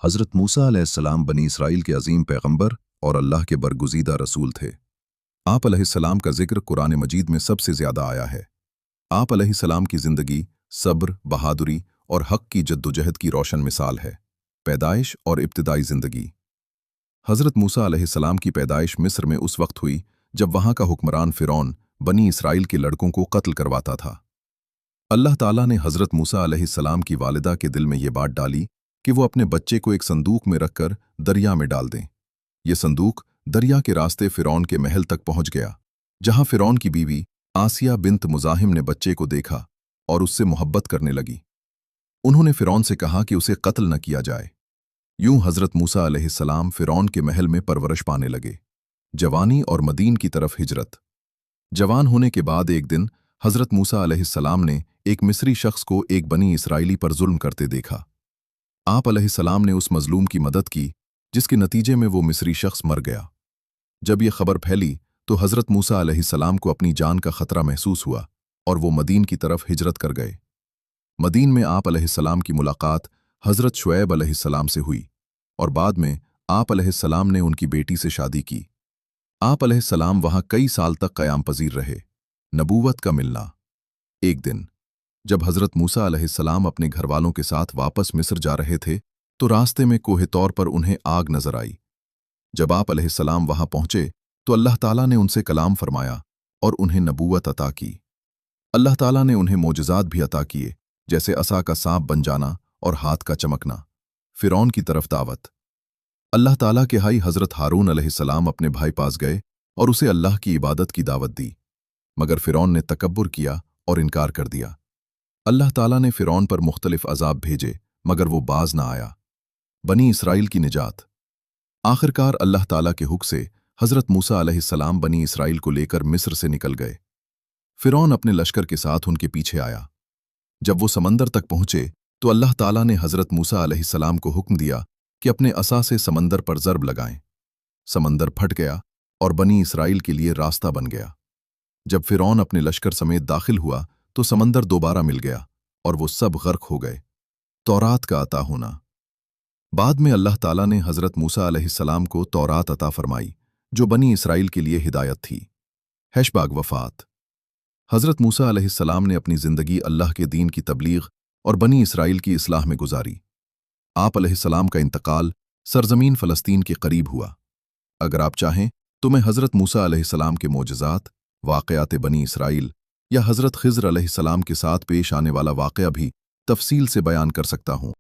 हज़रत मूसा अलैहिस्सलाम बनी इसराइल के अजीम पैगंबर और अल्लाह के बरगुज़ीदा रसूल थे। आप अलैहिस्सलाम का जिक्र कुरान मजीद में सबसे ज़्यादा आया है। आप अलैहिस्सलाम की ज़िंदगी सब्र, बहादुरी और हक़ की जद्दोजहद की रोशन मिसाल है। पैदाइश और इब्तिदाई ज़िंदगी। हज़रत मूसा अलैहिस्सलाम की पैदाइश मिस्र में उस वक्त हुई जब वहाँ का हुक्मरान फ़िरौन बनी इसराइल के लड़कों को कत्ल करवाता था। अल्लाह ताला ने हज़रत मूसा अलैहिस्सलाम की वालिदा के दिल में ये बात डाली कि वो अपने बच्चे को एक संदूक में रखकर दरिया में डाल दें। ये संदूक दरिया के रास्ते फ़िरौन के महल तक पहुंच गया, जहां फ़िरौन की बीवी आसिया बिन्त मुज़ाहिम ने बच्चे को देखा और उससे मोहब्बत करने लगी। उन्होंने फ़िरौन से कहा कि उसे कत्ल न किया जाए। यूं हज़रत मूसा अलैहिस्सलाम फ़िरौन के महल में परवरिश पाने लगे। जवानी और मदीन की तरफ हिजरत। जवान होने के बाद एक दिन हज़रत मूसा अलैहिस्सलाम ने एक मिस्री शख्स को एक बनी इसराइली पर जुल्म करते देखा। आप अलैहिस्सलाम ने उस मजलूम की मदद की, जिसके नतीजे में वो मिस्री शख्स मर गया। जब ये खबर फैली तो हज़रत मूसा अलैहिस्सलाम को अपनी जान का खतरा महसूस हुआ और वो मदीन की तरफ हिजरत कर गए। मदीन में आप अलैहिस्सलाम की मुलाकात हज़रत शुएब अलैहिस्सलाम से हुई और बाद में आप अलैहिस्सलाम ने उनकी बेटी से शादी की। आप अलैहिस्सलाम वहाँ कई साल तक क़याम पज़ीर रहे। नबूवत का मिलना। एक दिन जब हज़रत मूसा अलैहिस्सलाम अपने घरवालों के साथ वापस मिस्र जा रहे थे तो रास्ते में कोहे तौर पर उन्हें आग नजर आई। जब आप अलैहिस्सलाम वहां पहुंचे तो अल्लाह ताला ने उनसे कलाम फरमाया और उन्हें नबूवत अता की। अल्लाह ताला ने उन्हें मोजज़ात भी अता किए, जैसे असा का सांप बन जाना और हाथ का चमकना। फ़िरौन की तरफ दावत। अल्लाह ताला के भाई हज़रत हारून अलैहिस्सलाम अपने भाई पास गए और उसे अल्लाह की इबादत की दावत दी, मगर फ़िरौन ने तकब्बुर किया और इनकार कर दिया। अल्लाह ताला ने फ़िरौन पर मुख्तलिफ अज़ाब भेजे, मगर वो बाज ना आया। बनी इसराइल की निजात। आखिरकार अल्लाह ताला के हुक्म से हज़रत मूसा अलैहिस्सलाम बनी इसराइल को लेकर मिस्र से निकल गए। फ़िरौन अपने लश्कर के साथ उनके पीछे आया। जब वो समंदर तक पहुंचे तो अल्लाह ताला ने हज़रत मूसा अलैहिस्सलाम को हुक्म दिया कि अपने असा से समंदर पर ज़रब लगाएं। समंदर फट गया और बनी इसराइल के लिए रास्ता बन गया। जब फ़िरौन अपने लश्कर समेत दाखिल हुआ तो समंदर दोबारा मिल गया और वो सब गर्क हो गए। तौरात का अता होना। बाद में अल्लाह ताला ने हज़रत मूसा अलैहिस्सलाम को तौरात अता फरमाई, जो बनी इसराइल के लिए हिदायत थी। हैशबाग वफ़ात। हज़रत मूसा अलैहिस्सलाम ने अपनी ज़िंदगी अल्लाह के दीन की तबलीग और बनी इसराइल की इस्लाह में गुजारी। आप अलैहिस्सलाम का इंतकाल सरजमीन फ़लस्तीन के करीब हुआ। अगर आप चाहें तो मैं हज़रत मूसा अलैहिस्सलाम के मोजज़ात, वाक़यात बनी इसराइल या हज़रत ख़िज़्र अलैहिस्सलाम के साथ पेश आने वाला वाक़या भी तफ़सील से बयान कर सकता हूँ।